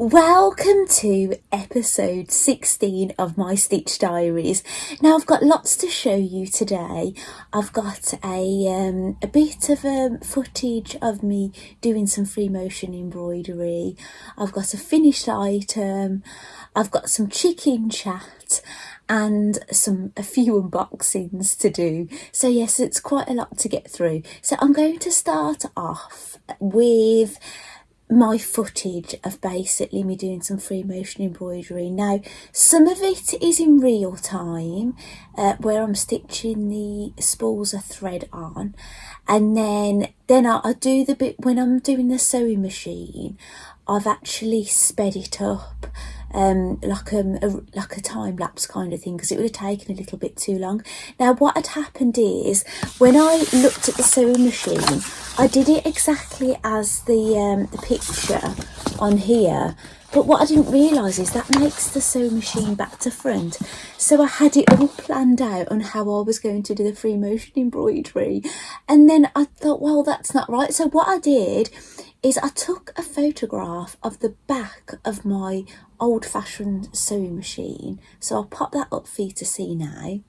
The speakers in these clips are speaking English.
Welcome to episode 16 of my Stitch Diaries. Now I've got lots to show you today. I've got a bit of footage of me doing some free motion embroidery. I've got a finished item. I've got some chicken chat and a few unboxings to do. So yes, it's quite a lot to get through. So I'm going to start off with my footage of basically me doing some free motion embroidery. Now some of it is in real time where I'm stitching the spools of thread on, and then I do the bit when I'm doing the sewing machine. I've actually sped it up like a time lapse kind of thing, because it would have taken a little bit too long. Now what had happened is, when I looked at the sewing machine, I did it exactly as the picture on here, but what I didn't realise is that makes the sewing machine back to front. So I had it all planned out on how I was going to do the free motion embroidery, and then I thought, well, that's not right. So what I did is I took a photograph of the back of my old-fashioned sewing machine. So I'll pop that up for you to see now.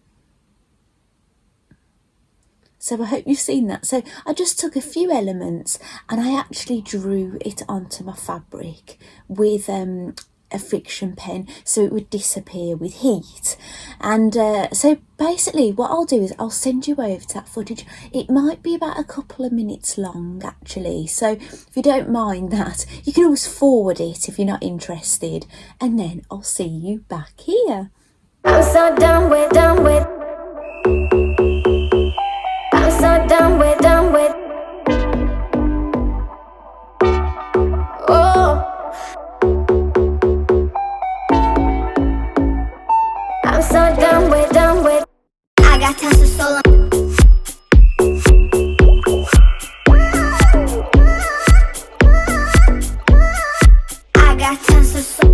So I hope you've seen that. So I just took a few elements and I actually drew it onto my fabric with a friction pen so it would disappear with heat. And so basically what I'll do is I'll send you over to that footage. It might be about a couple of minutes long actually, so if you don't mind that, you can always forward it if you're not interested, and then I'll see you back here. I'm so done with I'm so done with oh, I'm so done with I got tons of soul. I got tons of soul.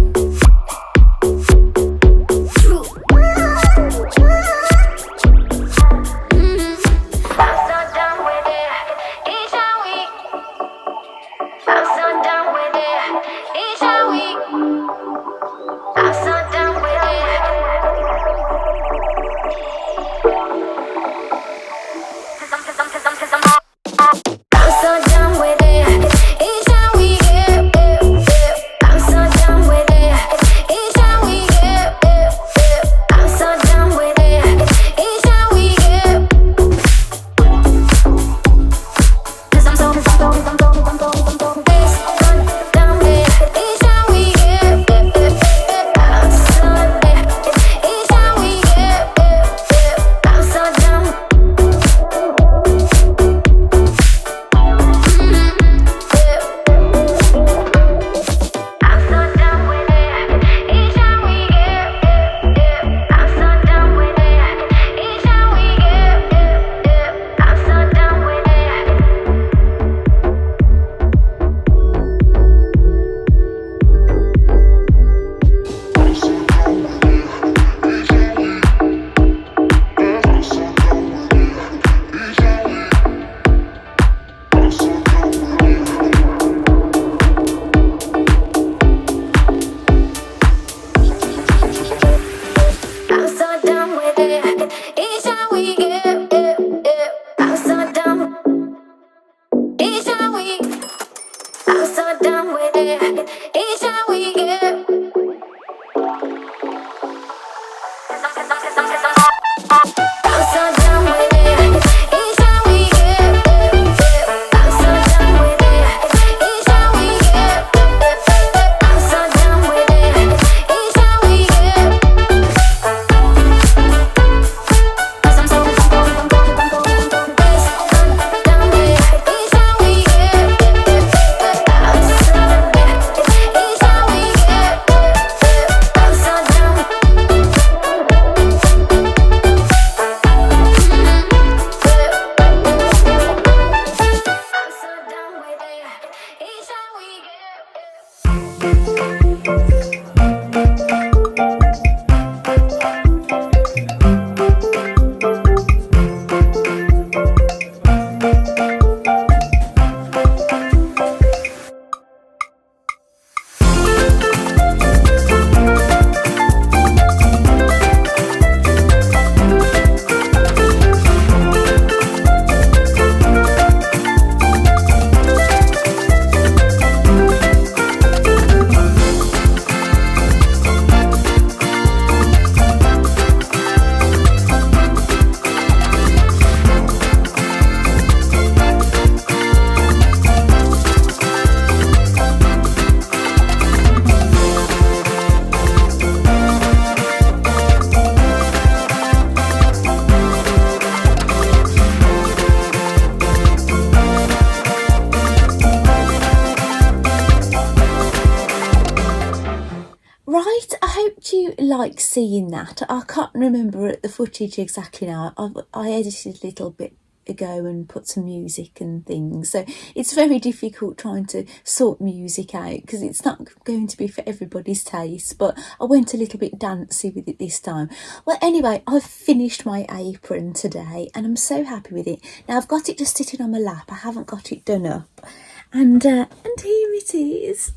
Right, I hope you like seeing that. I can't remember the footage exactly now. I edited a little bit ago and put some music and things, so it's very difficult trying to sort music out because it's not going to be for everybody's taste, but I went a little bit dancey with it this time. Well, anyway, I've finished my apron today and I'm so happy with it. Now I've got it just sitting on my lap. I haven't got it done up, and here it is.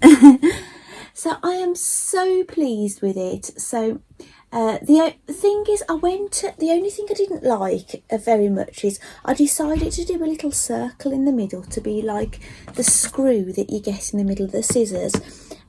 So I am so pleased with it. So the thing is, the only thing I didn't like very much is I decided to do a little circle in the middle to be like the screw that you get in the middle of the scissors,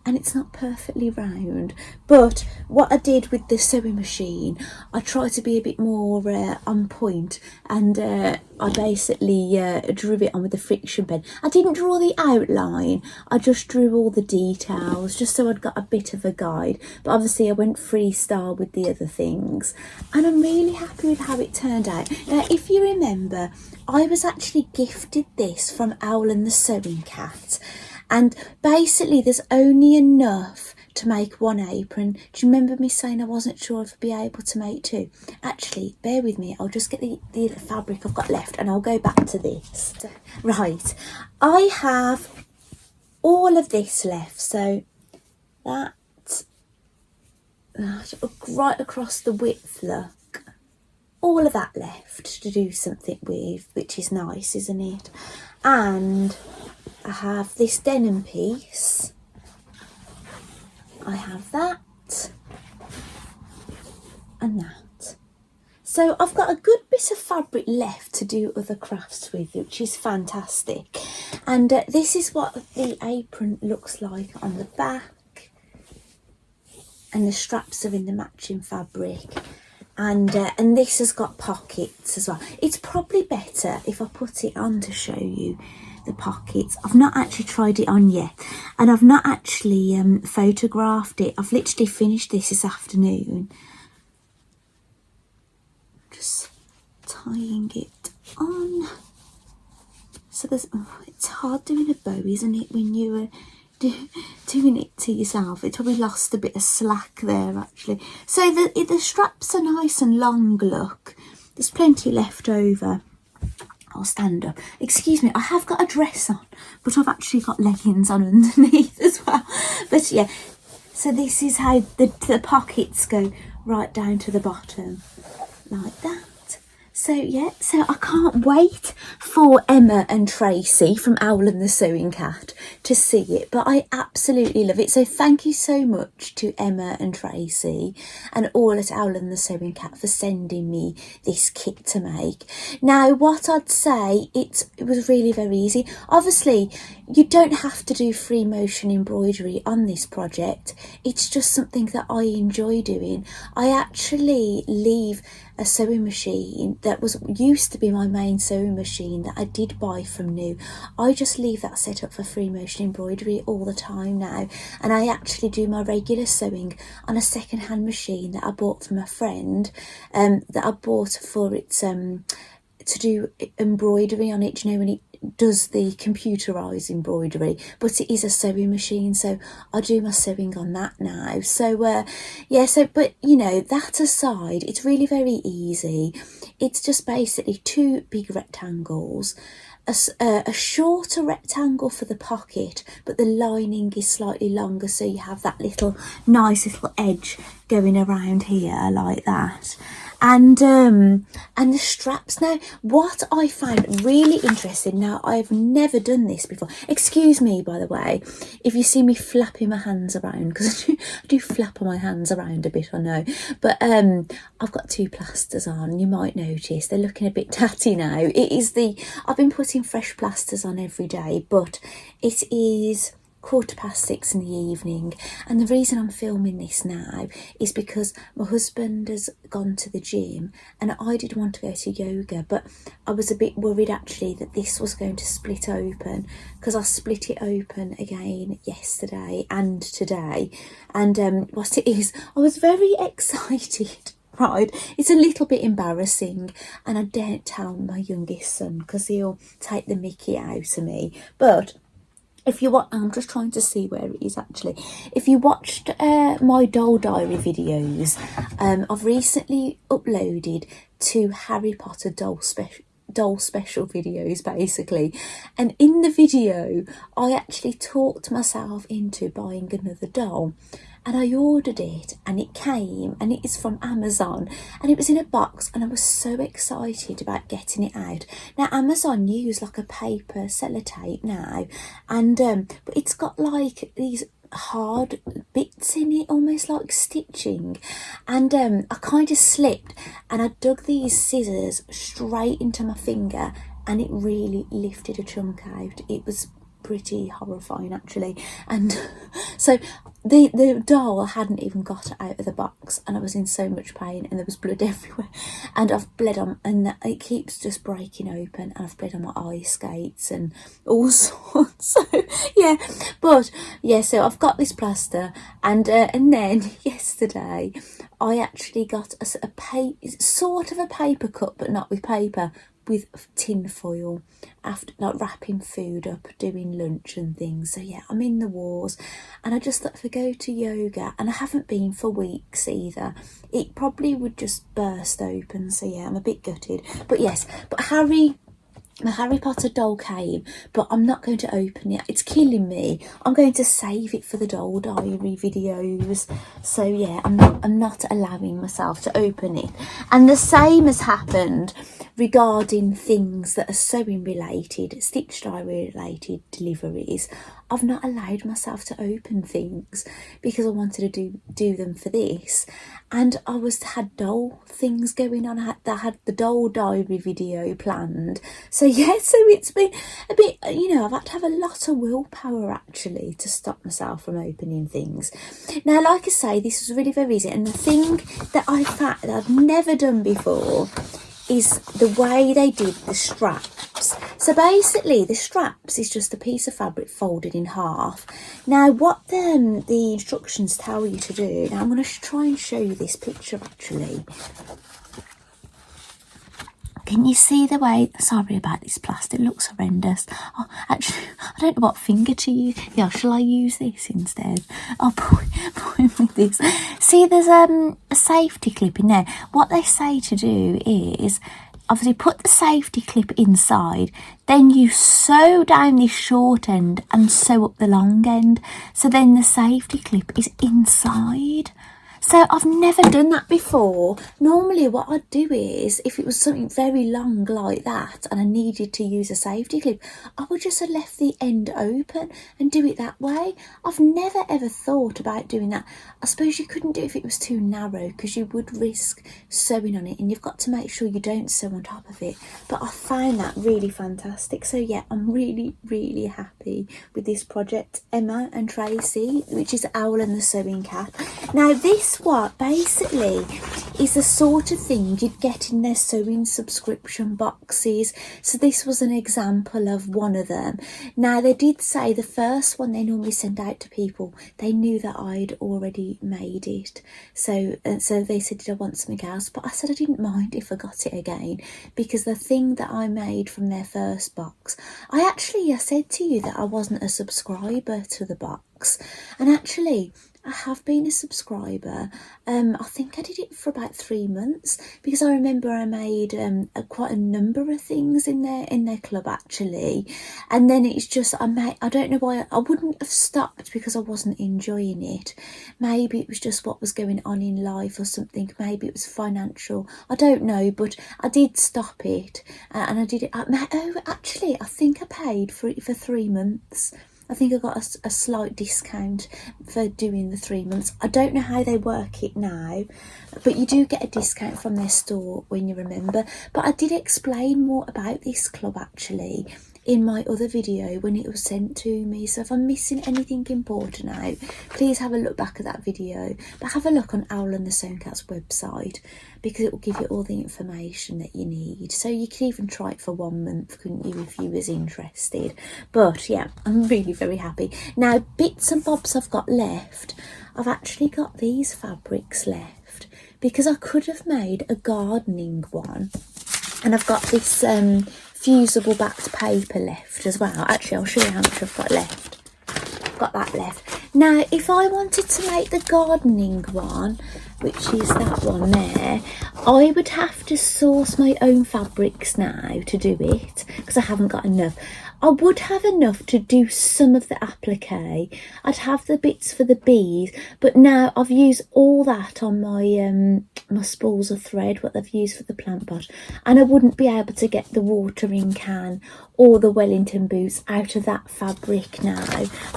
and it's not perfectly round. But what I did with the sewing machine, I tried to be a bit more on point, and I basically drew it on with the friction pen. I didn't draw the outline, I just drew all the details just so I'd got a bit of a guide, but obviously I went freestyle with the other things, and I'm really happy with how it turned out. Now, if you remember, I was actually gifted this from Owl and the Sewing Cat, and basically there's only enough to make one apron. Do you remember me saying I wasn't sure if I'd be able to make two? Actually, bear with me, I'll just get the fabric I've got left and I'll go back to this. Right, I have all of this left, so that's right across the width, look. All of that left to do something with, which is nice, isn't it? And I have this denim piece, I have that and that. So I've got a good bit of fabric left to do other crafts with, which is fantastic. And this is what the apron looks like on the back, and the straps are in the matching fabric. And this has got pockets as well. It's probably better if I put it on to show you the pockets. I've not actually tried it on yet, and I've not actually photographed it. I've literally finished this afternoon. Just tying it on. So there's, it's hard doing a bow, isn't it, when you doing it to yourself? It's probably lost a bit of slack there actually. So the straps are nice and long, look. There's plenty left over. I'll stand up. Excuse me, I have got a dress on, but I've actually got leggings on underneath as well. But yeah, so this is how the pockets go right down to the bottom, like that. So yeah, so I can't wait for Emma and Tracy from Owl and the Sewing Cat to see it, but I absolutely love it. So thank you so much to Emma and Tracy and all at Owl and the Sewing Cat for sending me this kit to make. Now, what I'd say, it was really very easy. Obviously, you don't have to do free motion embroidery on this project. It's just something that I enjoy doing. I actually leave a sewing machine that used to be my main sewing machine that I did buy from new. I just leave that set up for free motion embroidery all the time now, and I actually do my regular sewing on a second-hand machine that I bought from a friend, that I bought for its to do embroidery on it, you know, when it does the computerized embroidery, but it is a sewing machine, so I do my sewing on that now. So yeah, so but you know, that aside, it's really very easy. It's just basically two big rectangles, a shorter rectangle for the pocket, but the lining is slightly longer, so you have that little nice little edge going around here like that. And the straps. Now, what I find really interesting, now I've never done this before. Excuse me, by the way, if you see me flapping my hands around, because I do flap my hands around a bit, I know. But I've got two plasters on. You might notice they're looking a bit tatty now. I've been putting fresh plasters on every day, but it is 6:15 in the evening, and the reason I'm filming this now is because my husband has gone to the gym and I did want to go to yoga, but I was a bit worried actually that this was going to split open, because I split it open again yesterday and today, and what it is, I was very excited. Right, it's a little bit embarrassing, and I daren't tell my youngest son because he'll take the mickey out of me, but if you want, I'm just trying to see where it is actually. If you watched my doll diary videos, I've recently uploaded 2 Harry Potter doll special videos basically, and in the video I actually talked myself into buying another doll, and I ordered it and it came, and it is from Amazon, and it was in a box, and I was so excited about getting it out. Now Amazon use like a paper sellotape now, and but it's got like these hard bits in it, almost like stitching, and I kind of slipped and I dug these scissors straight into my finger, and it really lifted a chunk out. It was pretty horrifying actually, and so the doll hadn't even got out of the box, and I was in so much pain, and there was blood everywhere, and I've bled on, and it keeps just breaking open, and I've bled on my ice skates and all sorts. So yeah, but yeah, so I've got this plaster, and then yesterday I actually got a sort of a paper cut, but not with paper, with tin foil, after like wrapping food up, doing lunch and things. So yeah, I'm in the wars, and I just thought if I go to yoga, and I haven't been for weeks either, it probably would just burst open. So yeah, I'm a bit gutted. But yes, but my Harry Potter doll came, but I'm not going to open it. It's killing me. I'm going to save it for the doll diary videos. So yeah, I'm not allowing myself to open it. And the same has happened regarding things that are sewing related, Stitch Diary related deliveries. I've not allowed myself to open things because I wanted to do them for this, and I had doll things going on. I had the doll diary video planned. So yeah, so it's been a bit, I've had to have a lot of willpower actually to stop myself from opening things. Now, like I say, this was really very easy, and the thing that I found that I've never done before is the way they did the straps. So basically the straps is just a piece of fabric folded in half. Now what the instructions tell you to do, now I'm going to try and show you this picture actually. Can you see the way, sorry about this plaster, it looks horrendous. Oh, actually, I don't know what finger to use. Yeah, shall I use this instead? I'll point with this. See, there's a safety clip in there. What they say to do is, obviously put the safety clip inside, then you sew down this short end and sew up the long end. So then the safety clip is inside. So I've never done that before. Normally what I'd do is, if it was something very long like that and I needed to use a safety clip, I would just have left the end open and do it that way. I've never ever thought about doing that. I suppose you couldn't do it if it was too narrow, because you would risk sewing on it, and you've got to make sure you don't sew on top of it. But I found that really fantastic. So yeah, I'm really, really happy with this project. Emma and Tracy, which is Owl and the Sewing Cat. Now this what basically is the sort of thing you'd get in their sewing subscription boxes. So this was an example of one of them. Now they did say the first one they normally send out to people, they knew that I'd already made it, so they said, did I want something else? But I said I didn't mind if I got it again, because the thing that I made from their first box, I said to you that I wasn't a subscriber to the box, and actually I have been a subscriber. I think I did it for about 3 months, because I remember I made quite a number of things in their club actually, and then it's just I don't know why I wouldn't have stopped, because I wasn't enjoying it. Maybe it was just what was going on in life or something. Maybe it was financial. I don't know, but I did stop it, and I did it. Actually, I think I paid for it for 3 months. I think I got a slight discount for doing the 3 months. I don't know how they work it now, but you do get a discount from their store when you remember. But I did explain more about this club actually in my other video when it was sent to me. So if I'm missing anything important out, please have a look back at that video. But have a look on Owl and the Sewing Cat's website, because it will give you all the information that you need. So you could even try it for 1 month, couldn't you, if you was interested. But yeah, I'm really very happy. Now, bits and bobs I've got left. I've actually got these fabrics left, because I could have made a gardening one. And I've got this fusible backed paper left as well. Actually, I'll show you how much I've got left. I've got that left. Now, if I wanted to make the gardening one, which is that one there, I would have to source my own fabrics now to do it, because I haven't got enough. I would have enough to do some of the applique. I'd have the bits for the bees, but now I've used all that on my my spools of thread, what they've used for the plant pot, and I wouldn't be able to get the watering can or the Wellington boots out of that fabric now,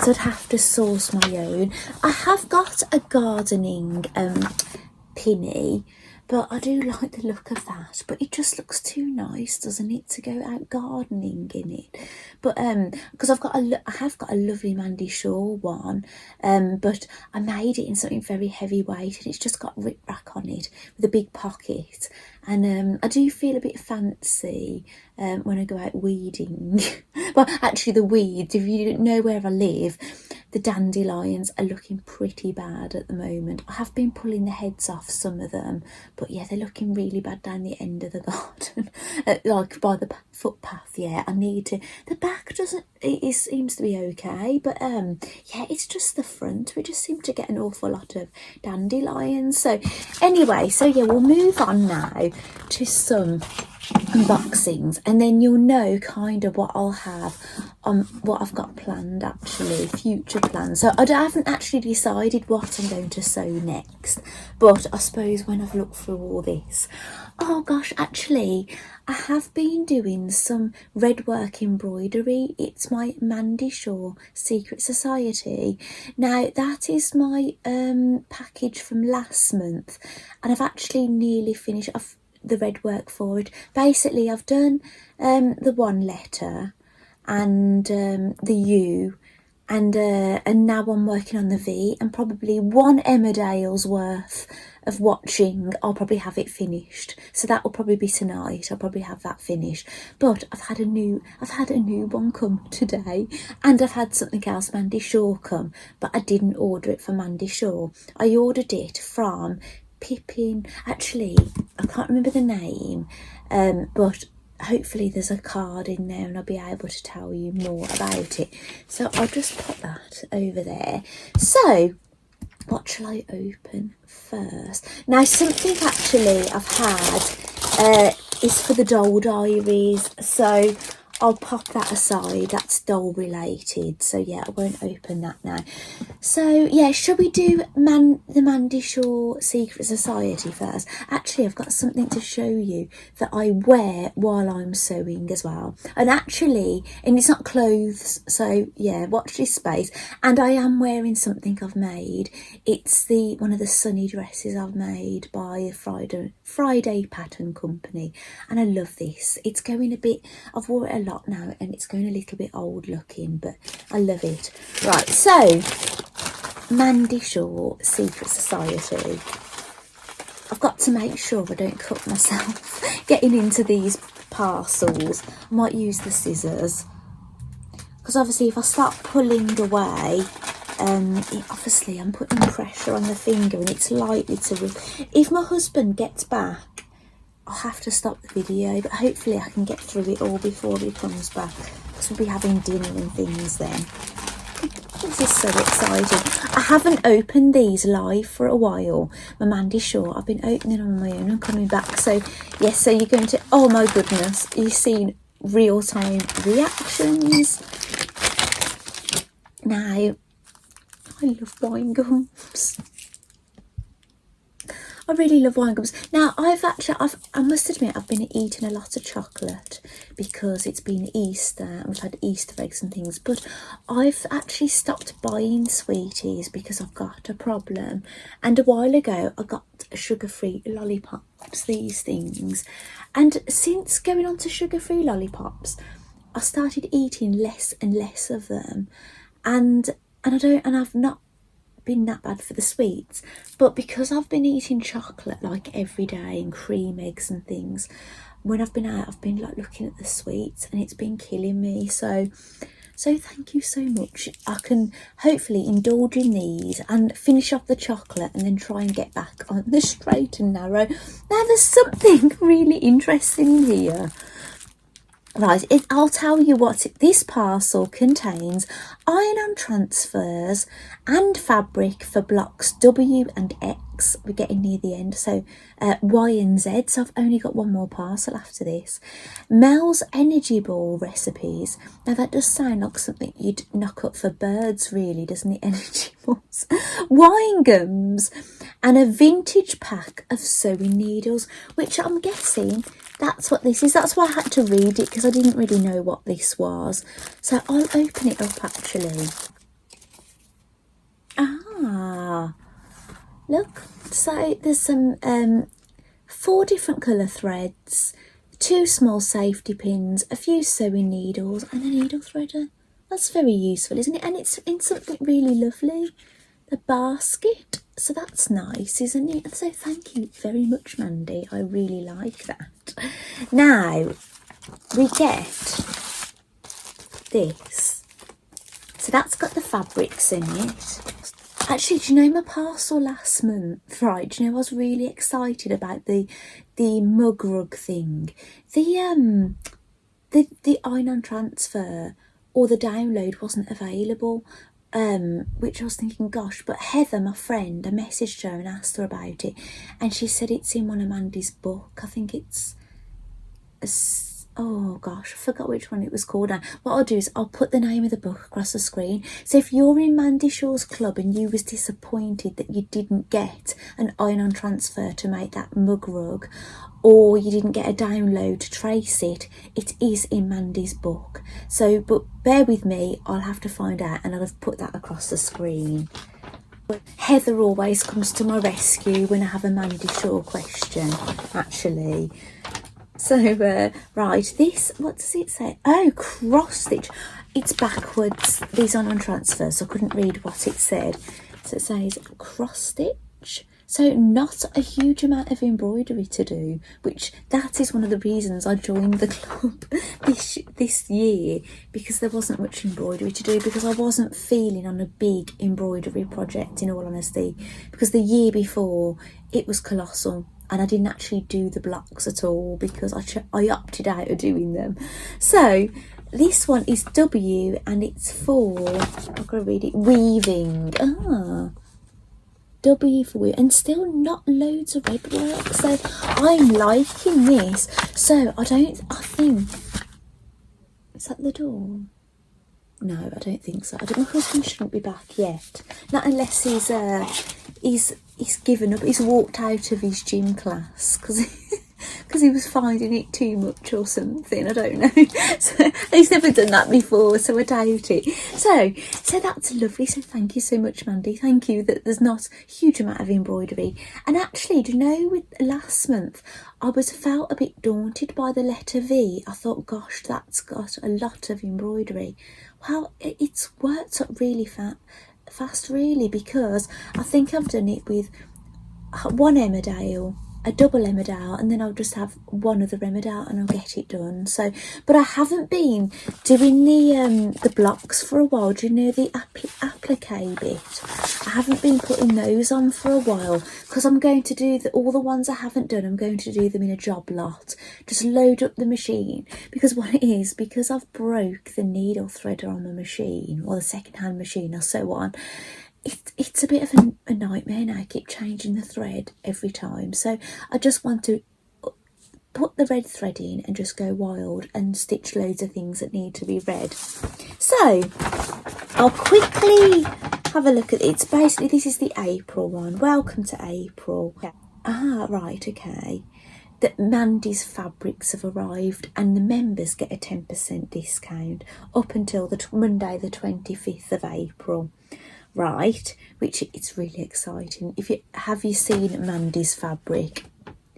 so I'd have to source my own. I have got a gardening pinny, but I do like the look of that, but it just looks too nice, doesn't it, to go out gardening in it. But because I have got a lovely Mandy Shaw one, but I made it in something very heavyweight, and it's just got rip rack on it with a big pocket, and I do feel a bit fancy when I go out weeding. Well, actually the weeds, if you know where I live, the dandelions are looking pretty bad at the moment. I have been pulling the heads off some of them, but yeah, they're looking really bad down the end of the garden, like by the footpath. Yeah, I need to. The back doesn't. It seems to be okay, but yeah, it's just the front. We just seem to get an awful lot of dandelions. So anyway, so yeah, we'll move on now to some unboxings, and then you'll know kind of what I'll have what I've got planned, actually future plans. So I haven't actually decided what I'm going to sew next, but I suppose when I've looked through all this, oh gosh, actually I have been doing some red work embroidery. It's my Mandy Shaw Secret Society. Now that is my package from last month, and I've actually nearly finished off the red work for it. Basically I've done the one letter and the U, and now I'm working on the V, and probably one Emmerdale's worth of watching I'll probably have it finished. So that will probably be tonight. I'll probably have that finished. But I've had a new one come today, and I've had something else, Mandy Shaw, come, but I didn't order it for Mandy Shaw. I ordered it from Pippin. Actually, I can't remember the name, but hopefully there's a card in there and I'll be able to tell you more about it. So I'll just put that over there. So what shall I open first? Now, something actually I've had is for the doll diaries, so I'll pop that aside. That's doll related, so yeah, I won't open that now. So yeah, shall we do the Mandy Shaw Secret Society first? Actually, I've got something to show you that I wear while I'm sewing as well, and it's not clothes, so yeah, watch this space. And I am wearing something I've made. It's one of the sunny dresses I've made by a Friday pattern company, and I love this. It's going a bit, I've worn it a lot now and it's going a little bit old looking, but I love it. Right, so Mandy Shaw Secret Society. I've got to make sure I don't cut myself getting into these parcels. I might use the scissors, because obviously if I start pulling away, obviously I'm putting pressure on the finger and it's likely to rip. If my husband gets back, I'll have to stop the video, but hopefully I can get through it all before he comes back, because we'll be having dinner and things then. This is so exciting. I haven't opened these live for a while, my Mandy Shaw. I've been opening on my own and coming back. So yes, so you're going to, oh my goodness, you've seen real-time reactions. Now, I love wine gums. I really love wine gums. Now, I must admit, I've been eating a lot of chocolate because it's been Easter and we've had Easter eggs and things, but I've actually stopped buying sweeties because I've got a problem. And a while ago, I got sugar-free lollipops, these things. And since going on to sugar-free lollipops, I started eating less and less of them. And I've not been that bad for the sweets, but because I've been eating chocolate like every day and cream eggs and things, when I've been out I've been like looking at the sweets and it's been killing me. So thank you so much. I can hopefully indulge in these and finish off the chocolate and then try and get back on the straight and narrow. Now there's something really interesting in here. Right, I'll tell you what this parcel contains: iron-on transfers and fabric for blocks W and X. We're getting near the end, so Y and Z. So I've only got one more parcel after this. Mel's energy ball recipes. Now that does sound like something you'd knock up for birds, really, doesn't it? Energy balls. Wine gums and a vintage pack of sewing needles, which I'm guessing that's what this is. That's why I had to read it, because I didn't really know what this was. So I'll open it up actually. Ah, look. So there's some 4 different colour threads, 2 small safety pins, a few sewing needles and a needle threader. That's very useful, isn't it? And it's in something really lovely, the basket. So that's nice, isn't it? So thank you very much, Mandy. I really like that. Now we get this. So that's got the fabrics in it. Actually, do you know my parcel last month? Right, do you know I was really excited about the mug rug thing. The iron-on transfer or the download wasn't available. Which I was thinking, gosh, but Heather, my friend, I messaged her and asked her about it, and she said it's in one of Mandy's book. I think it's oh gosh, I forgot which one it was called now. What I'll do is I'll put the name of the book across the screen. So if you're in Mandy Shaw's club and you was disappointed that you didn't get an iron-on transfer to make that mug rug, or you didn't get a download to trace it, it is in Mandy's book. So, but bear with me, I'll have to find out, and I'll have put that across the screen. Heather always comes to my rescue when I have a Mandy Shaw question, actually. So, right, this, what does it say? Oh, cross stitch. It's backwards. These aren't on transfers, so I couldn't read what it said. So it says cross stitch. So not a huge amount of embroidery to do, which that is one of the reasons I joined the club this year, because there wasn't much embroidery to do, because I wasn't feeling on a big embroidery project, in all honesty, because the year before it was colossal and I didn't actually do the blocks at all because I opted out of doing them. So this one is W and it's for, I'm going to read it, weaving. W for weave, and still not loads of red work, so I'm liking this. So I think, is that the door? No, I don't think so. My husband shouldn't be back yet, not unless he's given up, he's walked out of his gym class because he was finding it too much or something, I don't know. So he's never done that before, so I doubt it. So that's lovely. So thank you so much, Mandy. Thank you that there's not a huge amount of embroidery. And actually, do you know, with last month I felt a bit daunted by the letter V. I thought, gosh, that's got a lot of embroidery. Well, it's worked up really fast, really, because I think I've done it with one Emmerdale, a double Emmerdale, and then I'll just have one other Emmerdale and I'll get it done. So, but I haven't been doing the blocks for a while. Do you know the applique bit? I haven't been putting those on for a while because I'm going to do all the ones I haven't done. I'm going to do them in a job lot. Just load up the machine, because what it is, because I've broke the needle threader on my machine, or the second-hand machine I sew on. It's a bit of a nightmare now. I keep changing the thread every time. So I just want to put the red thread in and just go wild and stitch loads of things that need to be red. So I'll quickly have a look at it. It's basically, this is the April one. Welcome to April. Right, okay. That Mandy's fabrics have arrived and the members get a 10% discount up until Monday the 25th of April. Right, which it's really exciting. Have you seen Mandy's fabric?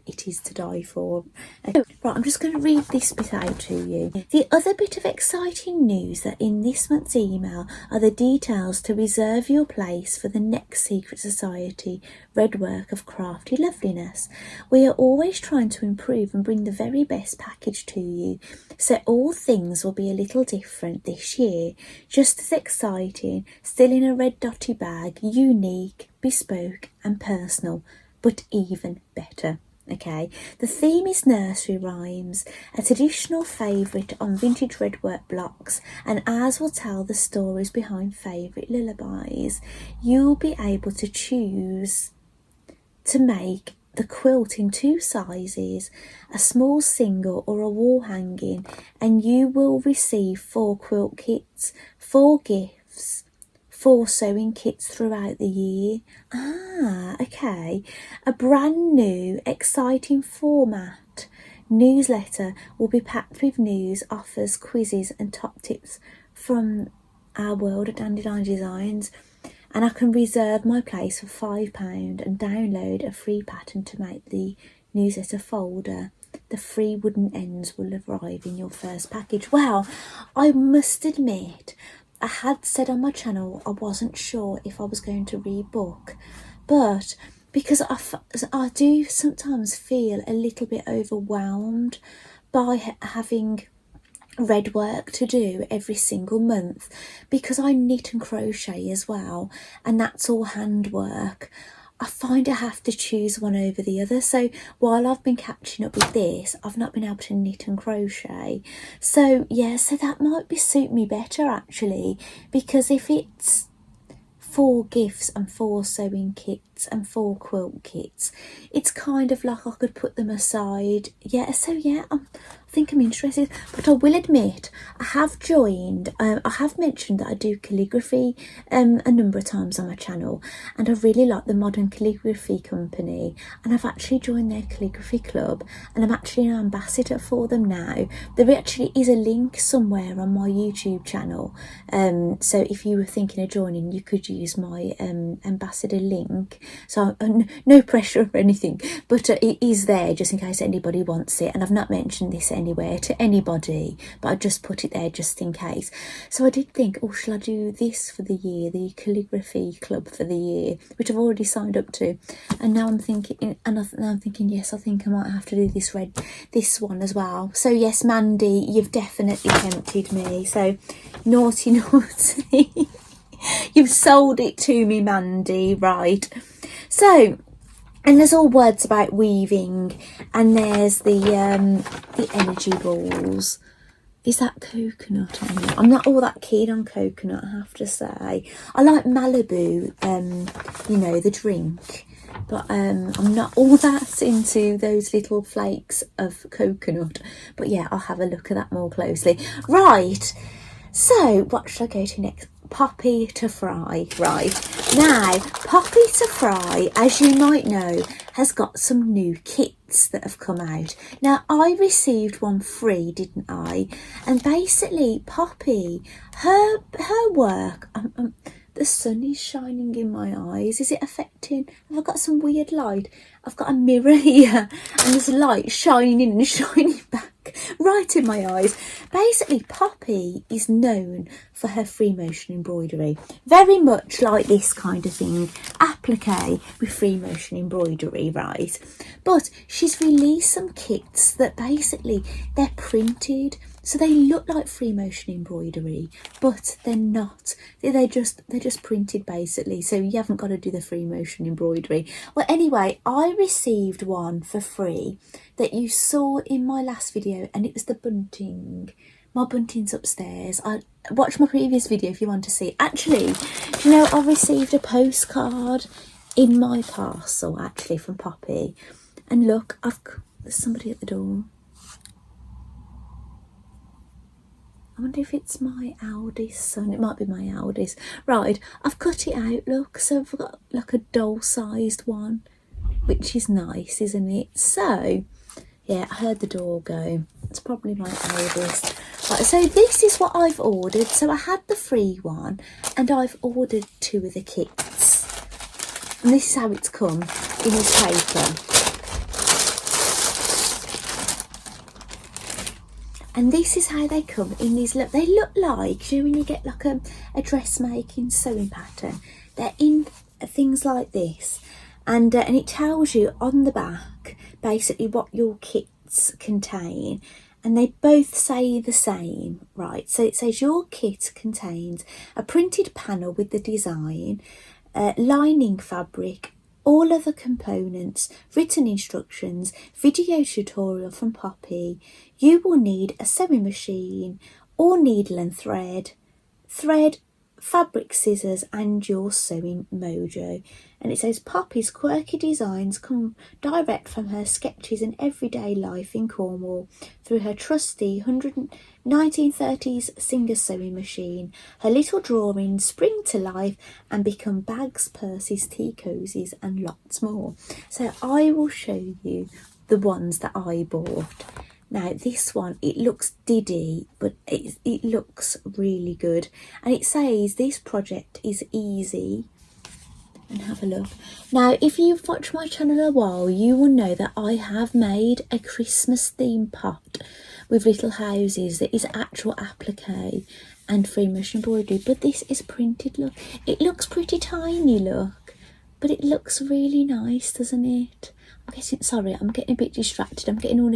It is to die for. Right, I'm just going to read this bit out to you. The other bit of exciting news that in this month's email are the details to reserve your place for the next Secret Society Red Work of Crafty Loveliness. We are always trying to improve and bring the very best package to you, so all things will be a little different this year. Just as exciting, still in a red dotty bag, unique, bespoke and personal, but even better. Okay, the theme is nursery rhymes, a traditional favourite on vintage redwork blocks, and ours will tell the stories behind favourite lullabies. You'll be able to choose to make the quilt in 2 sizes, a small single or a wall hanging, and you will receive 4 quilt kits, 4 gifts, 4 sewing kits throughout the year. Okay. A brand new, exciting format newsletter will be packed with news, offers, quizzes and top tips from our world of Dandelion Designs. And I can reserve my place for £5 and download a free pattern to make the newsletter folder. The free wooden ends will arrive in your first package. Well, I must admit, I had said on my channel I wasn't sure if I was going to rebook, but because I do sometimes feel a little bit overwhelmed by having red work to do every single month, because I knit and crochet as well, and that's all handwork. I find I have to choose one over the other. So while I've been catching up with this, I've not been able to knit and crochet. So yeah, so that might suit me better actually, because if it's 4 gifts and 4 sewing kits and 4 quilt kits, it's kind of like I could put them aside. Yeah, so yeah, I think I'm interested. But I will admit, I have joined, I have mentioned that I do calligraphy a number of times on my channel, and I really like the Modern Calligraphy Company, and I've actually joined their calligraphy club, and I'm actually an ambassador for them now. There actually is a link somewhere on my YouTube channel, so if you were thinking of joining, you could use my ambassador link. So no pressure or anything, but it is there just in case anybody wants it, and I've not mentioned this anywhere to anybody, but I just put it there just in case. So I did think, oh, shall I do this for the year, the calligraphy club for the year, which I've already signed up to, and now I'm thinking, yes, I think I might have to do this one as well. So yes, Mandy, you've definitely tempted me. So naughty, naughty. You've sold it to me, Mandy. Right. So, and there's all words about weaving, and there's the energy balls. Is that coconut on it? I'm not all that keen on coconut, I have to say. I like Malibu, you know, the drink, but I'm not all that into those little flakes of coconut. But yeah, I'll have a look at that more closely. Right, so what should I go to next? Poppy to Fry. Right, now Poppy to Fry, as you might know, has got some new kits that have come out. Now I received one free, didn't I? And basically Poppy, her work, the sun is shining in my eyes. Is it affecting? Have I got some weird light? I've got a mirror here and there's light shining in and shining back right in my eyes. Basically, Poppy is known for her free motion embroidery. Very much like this kind of thing, applique with free motion embroidery, right? But she's released some kits that basically, they're printed. So they look like free motion embroidery, but they're not. They're just printed basically. So you haven't got to do the free motion embroidery. Well, anyway, I received one for free that you saw in my last video, and it was the bunting. My bunting's upstairs. Watch my previous video if you want to see. Actually, do you know, I received a postcard in my parcel actually from Poppy, and look, there's somebody at the door. I wonder if it's my eldest son. It might be my eldest. Right, I've cut it out, look. So I've got like a doll-sized one, which is nice, isn't it? So, yeah, I heard the door go. It's probably my eldest. Right, so this is what I've ordered. So I had the free one, and I've ordered 2 of the kits. And this is how it's come in this paper. And this is how they come in these. They look like, you know, when you get like a dressmaking sewing pattern, they're in things like this, and it tells you on the back basically what your kits contain, and they both say the same, right? So it says your kit contains a printed panel with the design, lining fabric, all other components, written instructions, video tutorial from Poppy. You will need a sewing machine or needle and thread, fabric scissors and your sewing mojo. And it says Poppy's quirky designs come direct from her sketches and everyday life in Cornwall through her trusty 1930s Singer sewing machine. Her little drawings spring to life and become bags, purses, tea cozies and lots more. So I will show you the ones that I bought. Now this one, it looks diddy, but it looks really good. And it says this project is easy. And have a look. Now, if you've watched my channel a while, you will know that I have made a Christmas theme pot with little houses that is actual applique and free motion embroidery. But this is printed, look. It looks pretty tiny, look. But it looks really nice, doesn't it? I'm getting a bit distracted. I'm getting all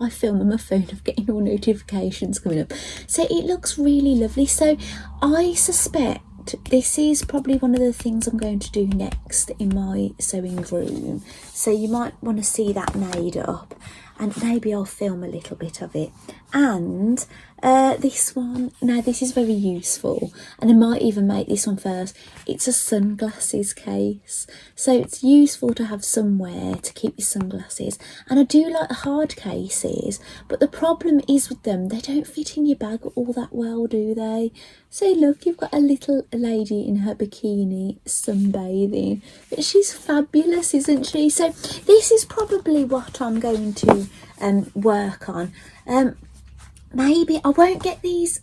I film on my phone. I'm getting all notifications coming up. So it looks really lovely. So I suspect this is probably one of the things I'm going to do next in my sewing room. So you might want to see that made up. And maybe I'll film a little bit of it. And this one, now this is very useful, and I might even make this one first. It's a sunglasses case, so it's useful to have somewhere to keep your sunglasses. And I do like hard cases, but the problem is with them, they don't fit in your bag all that well, do they? So look, you've got a little lady in her bikini sunbathing, but she's fabulous, isn't she? So this is probably what I'm going to work on. Maybe I won't get these.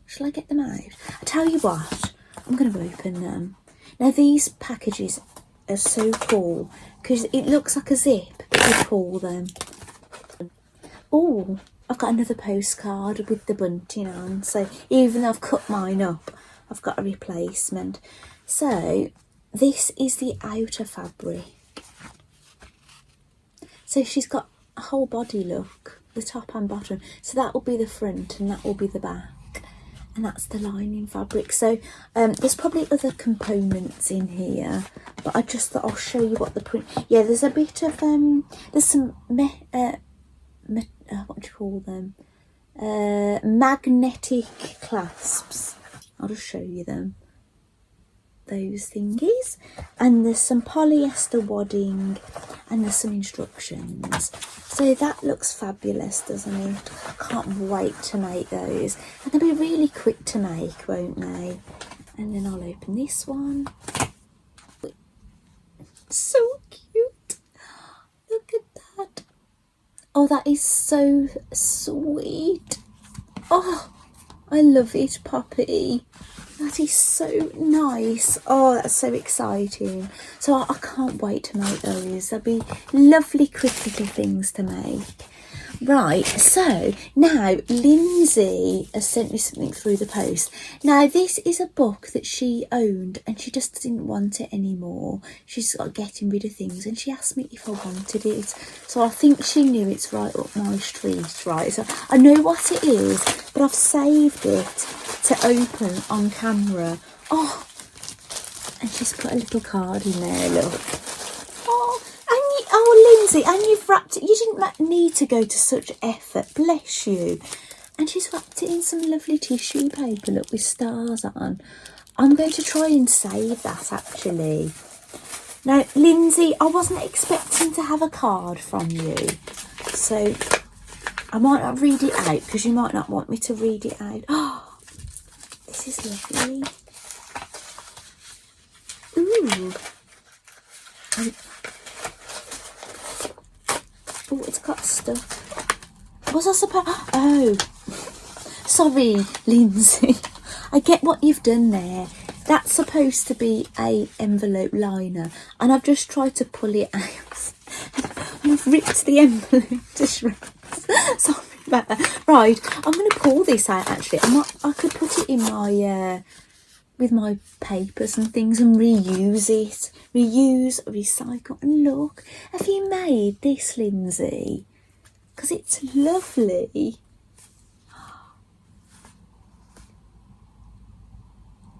Shall I get them out? I tell you what, I'm going to open them. Now these packages are so cool because it looks like a zip, but you pull them. Oh, I've got another postcard with the bunting on. So even though I've cut mine up, I've got a replacement. So this is the outer fabric. So she's got a whole body look, the top and bottom. So that will be the front and that will be the back. And that's the lining fabric. So there's probably other components in here, but I just thought I'll show you what the print. Yeah, there's a bit of there's some what do you call them? Magnetic clasps. I'll just show you them. Those thingies, and there's some polyester wadding, and there's some instructions. So that looks fabulous, doesn't it? I can't wait to make those, and they'll be really quick to make, won't they? And then I'll open this one. So cute, look at that. Oh, that is so sweet. Oh, I love it, Poppy. That is so nice. Oh, that's so exciting. So I can't wait to make those. They'll be lovely, quick little things to make. Right, so now Lindsay has sent me something through the post. Now this is a book that she owned and she just didn't want it anymore. She's got getting rid of things and she asked me if I wanted it. So I think she knew it's right up my street, right? So I know what it is, but I've saved it to open on camera. Oh, and she's put a little card in there, look. Oh, Lindsay, and you've wrapped it. You didn't need to go to such effort, bless you. And she's wrapped it in some lovely tissue paper, look, with stars on. I'm going to try and save that, actually. Now, Lindsay, I wasn't expecting to have a card from you. So, I might not read it out, because you might not want me to read it out. Oh, this is lovely. Ooh. Oh, it's got stuff. Was I supposed... Oh, sorry, Lindsay. I get what you've done there. That's supposed to be a envelope liner, and I've just tried to pull it out. And I've ripped the envelope to shreds. Sorry about that. Right, I'm going to pull this out, actually. I could put it in my... with my papers and things and reuse it. Reuse, recycle. And look, have you made this, Lindsay? Because it's lovely.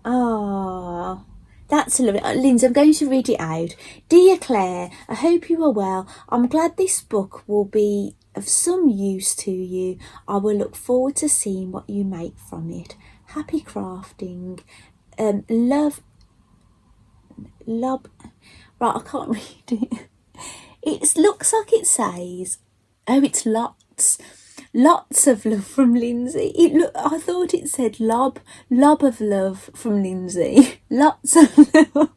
Ah, That's lovely. Lindsay, I'm going to read it out. Dear Claire, I hope you are well. I'm glad this book will be of some use to you. I will look forward to seeing what you make from it. Happy crafting. Love. Right, I can't read it. It looks like it says, oh, it's lots of love from Lindsay. I thought it said lob of love from Lindsay. Lots of love.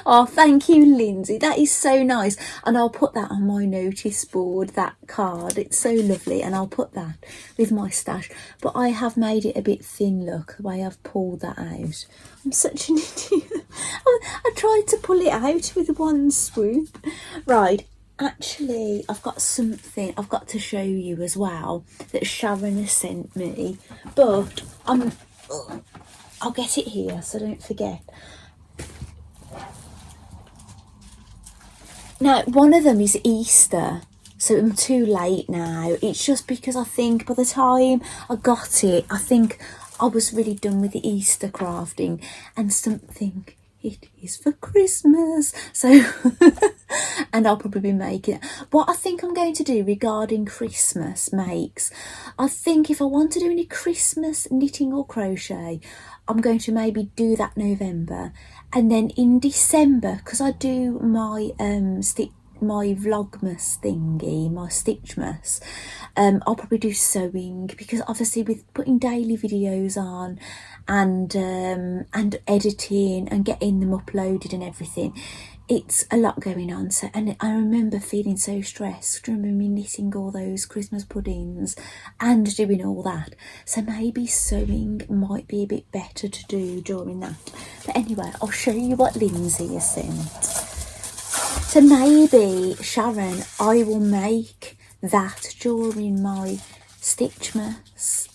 Oh, thank you, Lindsay. That is so nice. And I'll put that on my notice board, that card. It's so lovely. And I'll put that with my stash. But I have made it a bit thin, look, the way I've pulled that out. I'm such an idiot. I tried to pull it out with one swoop. Right. Actually, I've got something I've got to show you as well that Sharon has sent me. But I'll get it here so don't forget. Now, one of them is Easter, so I'm too late now. It's just because I think by the time I got it, I think I was really done with the Easter crafting, and something, it is for Christmas. So, and I'll probably make it. What I think I'm going to do regarding Christmas makes, I think if I want to do any Christmas knitting or crochet, I'm going to maybe do that November. And then in December, because I do my my vlogmas thingy, my stitchmas, I'll probably do sewing, because obviously with putting daily videos on and editing and getting them uploaded and everything, it's a lot going on. So, and I remember feeling so stressed. I remember me knitting all those Christmas puddings and doing all that. So maybe sewing might be a bit better to do during that. But anyway, I'll show you what Lindsay has sent. So maybe, Sharon, I will make that during my Stitchmas.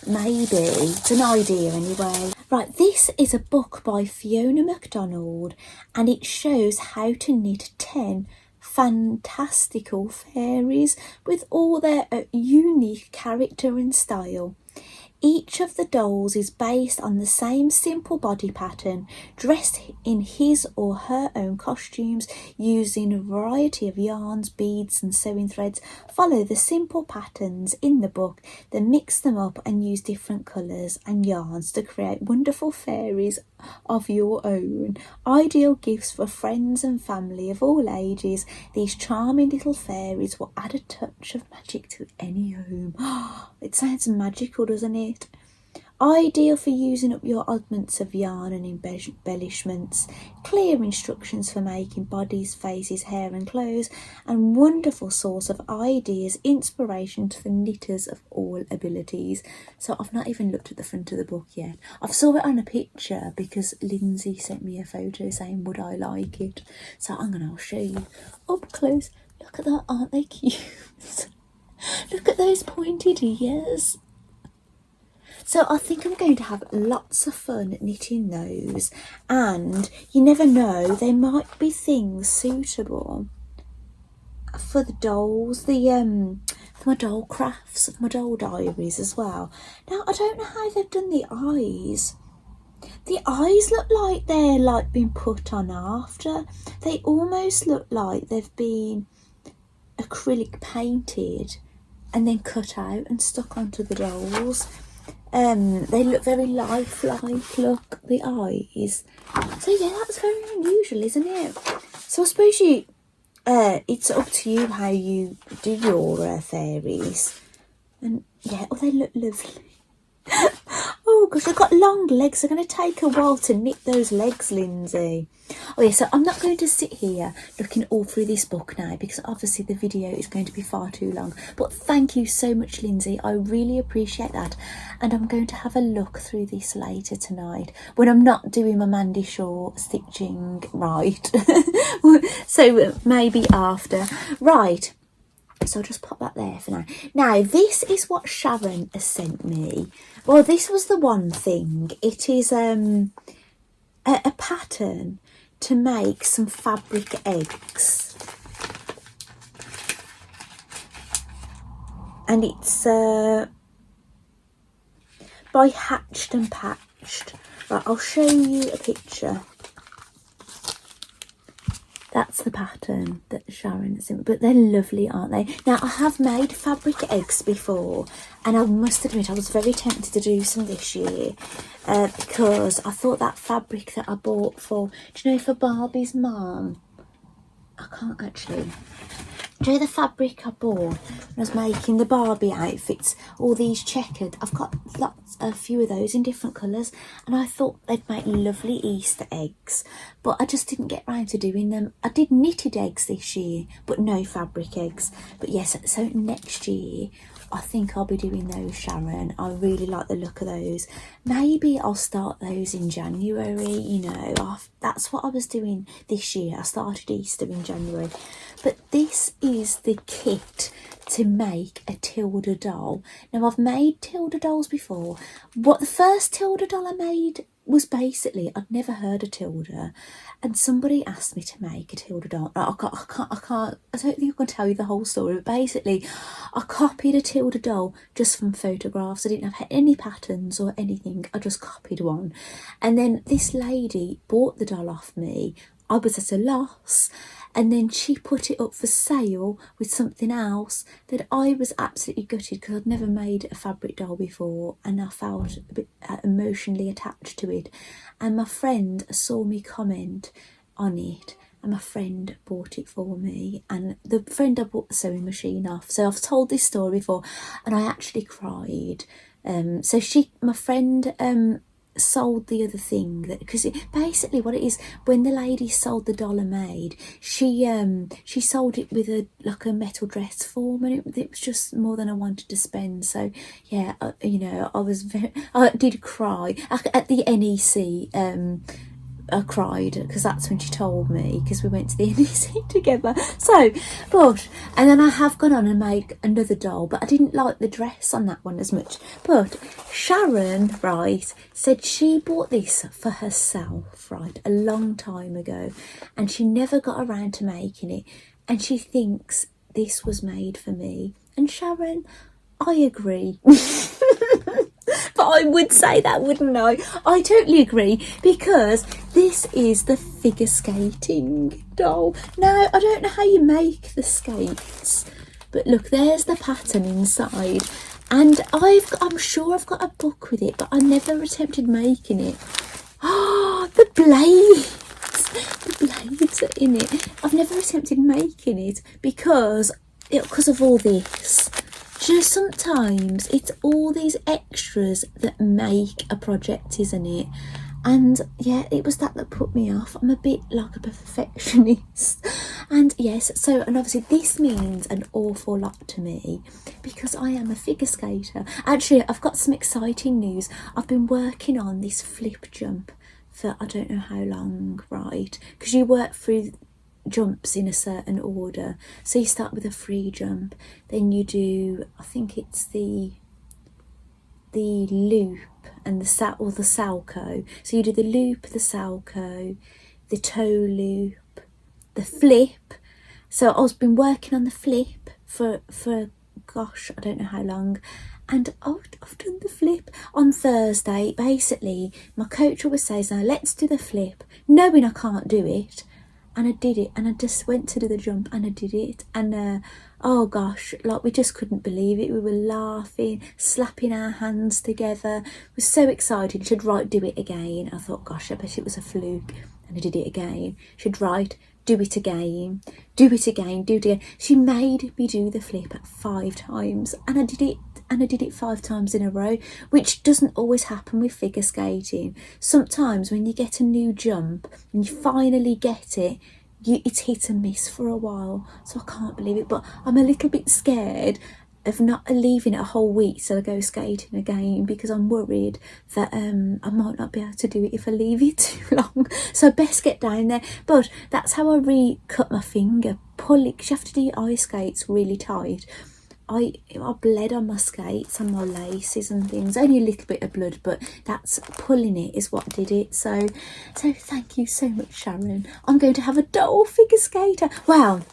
Maybe. It's an idea anyway. Right, this is a book by Fiona MacDonald, and it shows how to knit 10 fantastical fairies with all their unique character and style. Each of the dolls is based on the same simple body pattern, dressed in his or her own costumes, using a variety of yarns, beads and sewing threads. Follow the simple patterns in the book, then mix them up and use different colours and yarns to create wonderful fairies of your own. Ideal gifts for friends and family of all ages. These charming little fairies will add a touch of magic to any home. It sounds magical, doesn't it? Ideal for using up your oddments of yarn and embellishments. Clear instructions for making bodies, faces, hair and clothes, and wonderful source of ideas, inspiration to the knitters of all abilities. So I've not even looked at the front of the book yet. I've saw it on a picture because Lindsay sent me a photo saying would I like it. So I'll show you up close. Look at that, aren't they cute? Look at those pointed ears. So I think I'm going to have lots of fun knitting those, and you never know, there might be things suitable for the dolls, for my doll crafts, my doll diaries as well. Now I don't know how they've done the eyes. The eyes look like they're been put on after. They almost look like they've been acrylic painted and then cut out and stuck onto the dolls. They look very lifelike, look, the eyes. So yeah, that's very unusual, isn't it? So I suppose it's up to you how you do your fairies. And yeah, they look lovely. Oh gosh, they've got long legs. They're going to take a while to knit those legs, Lindsay. Oh yeah, so I'm not going to sit here looking all through this book now, because obviously the video is going to be far too long. But thank you so much, Lindsay. I really appreciate that. And I'm going to have a look through this later tonight when I'm not doing my Mandy Shaw stitching right. So maybe after. Right. So I'll just pop that there for now. Now, this is what Sharon has sent me. Well, this was the one thing. It is a pattern to make some fabric eggs. And it's by Hatched and Patched. Right, I'll show you a picture. That's the pattern that Sharon sent, but they're lovely, aren't they? Now, I have made fabric eggs before, and I must admit I was very tempted to do some this year because I thought that fabric that I bought for, do you know, for Barbie's mum, I can't actually. Do you know the fabric I bought when I was making the Barbie outfits? All these checkered. I've got a few of those in different colours, and I thought they'd make lovely Easter eggs, but I just didn't get round to doing them. I did knitted eggs this year, but no fabric eggs. But yes, so next year I think I'll be doing those, Sharon. I really like the look of those. Maybe I'll start those in January, you know. That's what I was doing this year. I started Easter in January. But this is the kit to make a Tilda doll. Now, I've made Tilda dolls before. What the first Tilda doll I made was basically, I'd never heard of Tilda, and somebody asked me to make a Tilda doll. I don't think I can tell you the whole story, but basically I copied a Tilda doll just from photographs. I didn't have any patterns or anything. I just copied one, and then this lady bought the doll off me. I was at a loss, and then she put it up for sale with something else that I was absolutely gutted because I'd never made a fabric doll before, and I felt a bit emotionally attached to it. And my friend saw me comment on it, and my friend bought it for me, and the friend I bought the sewing machine off. So I've told this story before, and I actually cried. So my friend sold the other thing, that because basically what it is, when the lady sold the doll I made, she sold it with a metal dress form, and it was just more than I wanted to spend. So yeah, you know, I did cry at the NEC. I cried because that's when she told me, because we went to the NEC together. So, and then I have gone on and made another doll, but I didn't like the dress on that one as much. But Sharon, right, said she bought this for herself, right, a long time ago, and she never got around to making it, and she thinks this was made for me. And Sharon, I agree. But I would say that, wouldn't I? I totally agree, because this is the figure skating doll. Now, I don't know how you make the skates, but look, there's the pattern inside. And I'm sure I've got a book with it, but I never attempted making it. Oh, the blades! The blades are in it. I've never attempted making it because of all this. Do you know, sometimes it's all these extras that make a project, isn't it? And yeah, it was that put me off. I'm a bit like a perfectionist. And yes, and obviously this means an awful lot to me because I am a figure skater. Actually, I've got some exciting news. I've been working on this flip jump for I don't know how long, right? Because you work through jumps in a certain order. So you start with a free jump, then you do, I think it's the loop and the salco. So you do the loop, the salco, the toe loop, the flip. So I've been working on the flip for gosh, I don't know how long. And I've done the flip on Thursday. Basically, my coach always says, now let's do the flip, knowing I can't do it. And I did it, and I just went to do the jump, and I did it, and oh gosh, like we just couldn't believe it. We were laughing, slapping our hands together. We were so excited. She said, do it again. I thought, gosh, I bet it was a fluke, and I did it again. She said, do it again, do it again, do it again. She made me do the flip 5 times, and I did it. And I did it 5 times in a row, which doesn't always happen with figure skating. Sometimes when you get a new jump and you finally get it, it's hit and miss for a while. So I can't believe it, but I'm a little bit scared of not leaving it a whole week so I go skating again, because I'm worried that I might not be able to do it if I leave it too long. So I best get down there. But that's how I re-cut my finger, pull it, because you have to do your ice skates really tight. I bled on my skates and my laces and things, only a little bit of blood, but that's pulling it is what did it. So thank you so much, Sharon. I'm going to have a doll figure skater. Well,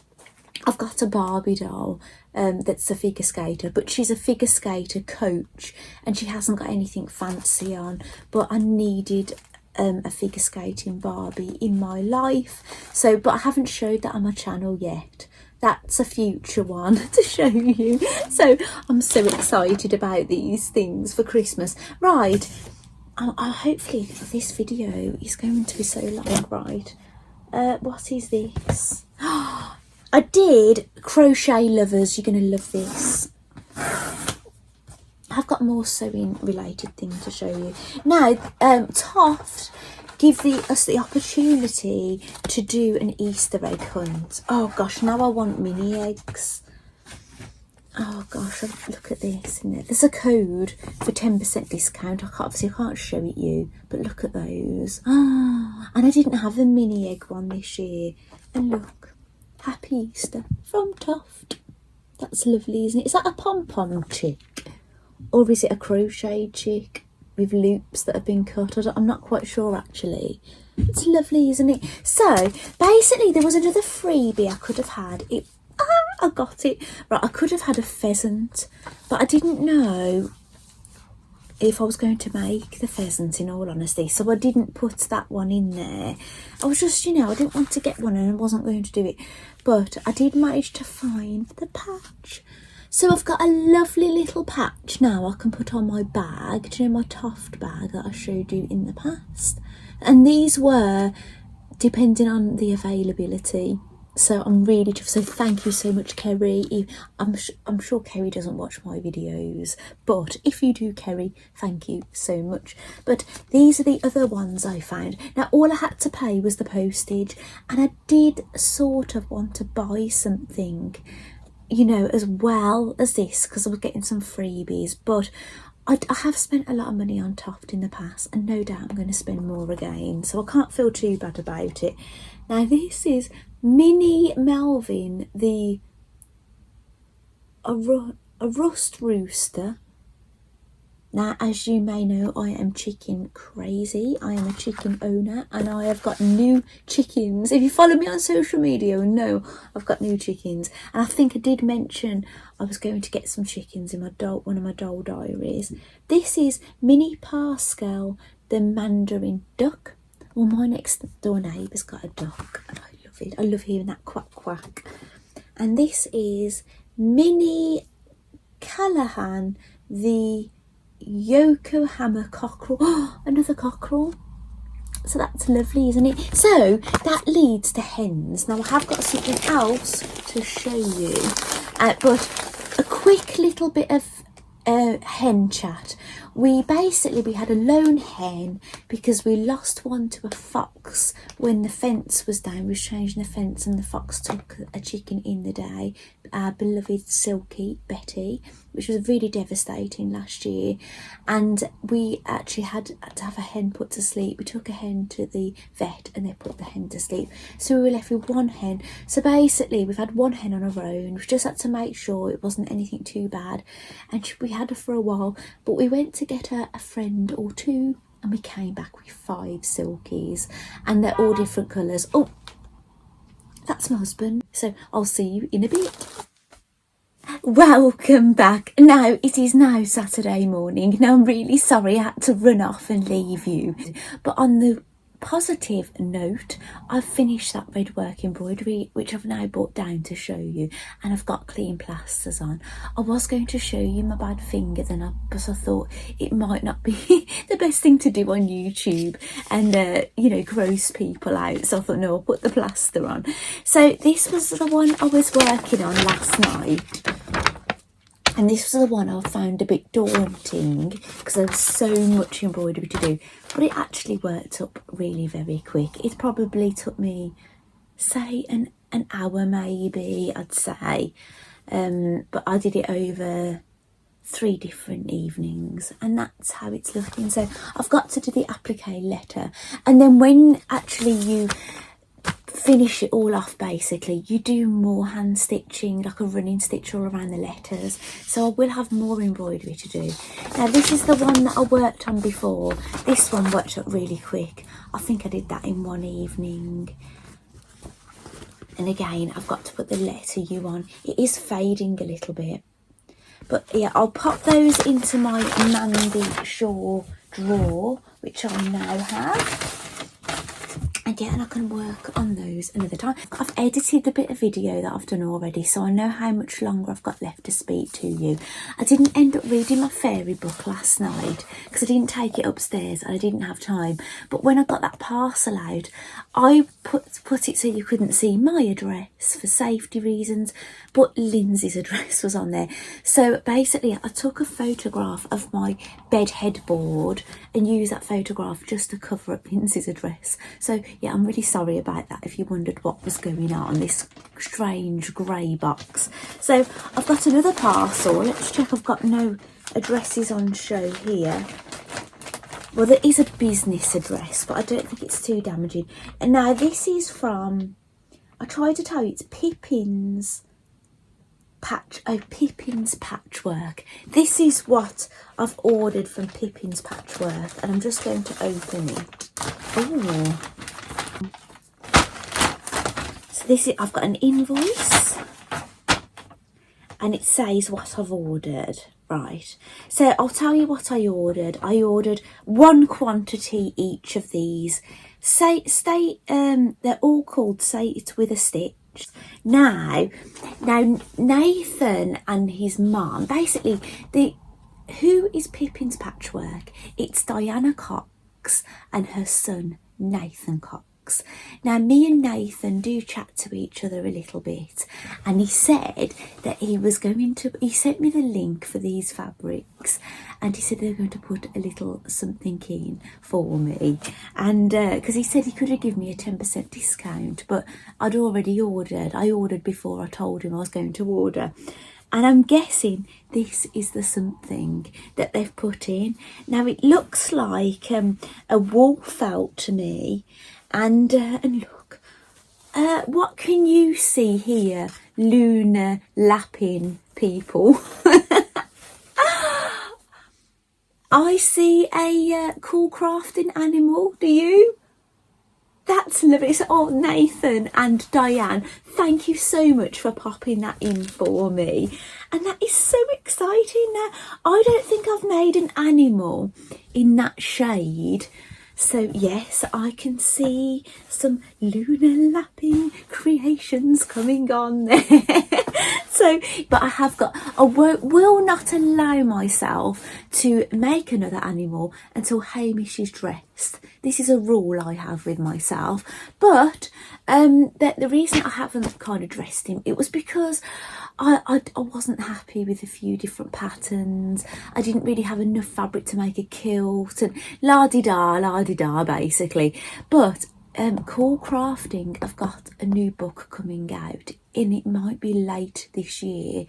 I've got a Barbie doll that's a figure skater, but she's a figure skater coach and she hasn't got anything fancy on, but I needed a figure skating Barbie in my life. So, but I haven't showed that on my channel yet. That's a future one to show you. So I'm so excited about these things for Christmas. Right, hopefully this video is going to be so long, right? What is this? I did crochet lovers. You're going to love this. I've got more sewing related things to show you. Now, Tuft give us the opportunity to do an Easter egg hunt. Oh gosh, now I want mini eggs. Oh gosh, look at this. There's a code for 10% discount. Obviously I can't show it you, but look at those. Ah, and I didn't have a mini egg one this year. And look, Happy Easter from Tuft. That's lovely, isn't it? Is that a pom-pom chick? Or is it a crochet chick with loops that have been cut? I'm not quite sure actually. It's lovely, isn't it? So basically there was another freebie I could have had. I got it. Right, I could have had a pheasant, but I didn't know if I was going to make the pheasant, in all honesty. So I didn't put that one in there. I was just, I didn't want to get one and I wasn't going to do it. But I did manage to find the patch. So I've got a lovely little patch now I can put on my bag. Do you know my Tuft bag that I showed you in the past? And these were depending on the availability. So I'm really chuffed. So thank you so much, Kerry. I'm sure Kerry doesn't watch my videos, but if you do, Kerry, thank you so much. But these are the other ones I found. Now all I had to pay was the postage, and I did sort of want to buy something, as well as this, because I was getting some freebies. But I have spent a lot of money on Tuft in the past, and no doubt I'm going to spend more again, so I can't feel too bad about it. Now this is Mini Melvin, a rust rooster. Now, as you may know, I am chicken crazy. I am a chicken owner, and I have got new chickens. If you follow me on social media, you know I've got new chickens. And I think I did mention I was going to get some chickens in one of my doll diaries. This is Mini Pascal, the Mandarin duck. Well, my next door neighbour's got a duck, and I love it. I love hearing that quack quack. And this is Mini Callahan, the Yokohama cockerel. Oh, another cockerel. So that's lovely, isn't it? So that leads to hens. Now I have got something else to show you, but a quick little bit of hen chat. We had a lone hen because we lost one to a fox when the fence was down. We was changing the fence and the fox took a chicken in the day, our beloved Silky Betty, which was really devastating last year. And we actually had to have a hen put to sleep. We took a hen to the vet and they put the hen to sleep. So we were left with one hen. So basically we've had one hen on our own. We just had to make sure it wasn't anything too bad. And we had her for a while, but we went to get her a friend or two, and we came back with 5 silkies, and they're all different colours. Oh, that's my husband. So I'll see you in a bit. Welcome back. Now it is now Saturday morning. Now I'm really sorry I had to run off and leave you, but on the positive note, I've finished that red work embroidery, which I've now brought down to show you, and I've got clean plasters on. I was going to show you my bad finger but I thought it might not be the best thing to do on YouTube and gross people out, so I thought no, I'll put the plaster on. So this was the one I was working on last night, and this was the one I found a bit daunting because there was so much embroidery to do, but it actually worked up really very quick. It probably took me, say, an hour maybe, I'd say. But I did it over 3 different evenings, and that's how it's looking. So I've got to do the applique letter, and then when actually you finish it all off, basically you do more hand stitching, like a running stitch all around the letters. So I will have more embroidery to do. Now this is the one that I worked on before. This one worked up really quick. I think I did that in one evening. And again, I've got to put the letter U on. It is fading a little bit, but yeah, I'll pop those into my Mandy shawl drawer, which I now have. Again, I can work on those another time. I've edited the bit of video that I've done already, so I know how much longer I've got left to speak to you. I didn't end up reading my fairy book last night because I didn't take it upstairs and I didn't have time. But when I got that parcel out, I put it so you couldn't see my address for safety reasons, but Lindsay's address was on there. So basically, I took a photograph of my bed headboard and used that photograph just to cover up Lindsay's address. So yeah, I'm really sorry about that if you wondered what was going on, this strange grey box. So I've got another parcel. Let's check I've got no addresses on show here. Well, there is a business address, but I don't think it's too damaging. And now this is from, I tried to tell you, it's Pippin's Pippin's Patchwork. This is what I've ordered from Pippin's Patchwork, and I'm just going to open it. Oh. So this is, I've got an invoice and it says what I've ordered. Right, so I'll tell you what I ordered. I ordered one quantity each of these. They're all called Say It With a Stitch. Now Nathan and his mum, basically, who is Pippin's Patchwork? It's Diana Cox and her son Nathan Cox. Now, me and Nathan do chat to each other a little bit, and he said that he sent me the link for these fabrics, and he said they were going to put a little something in for me, and because he said he could have given me a 10% discount, but I'd already ordered. I ordered before I told him I was going to order. And I'm guessing this is the something that they've put in. Now, it looks like a wool felt to me. And look, what can you see here, lunar lapping people? I see a cool crafting animal, do you? That's lovely. So, oh, Nathan and Diane, thank you so much for popping that in for me. And that is so exciting. Now, I don't think I've made an animal in that shade. So yes, I can see some lunar lapping creations coming on there. So, but I will not allow myself to make another animal until Hamish is dressed. This is a rule I have with myself. But the reason I haven't kind of dressed him, it was because I wasn't happy with a few different patterns. I didn't really have enough fabric to make a kilt and la-di-da, basically. But Cool Crafting, I've got a new book coming out, and it might be late this year,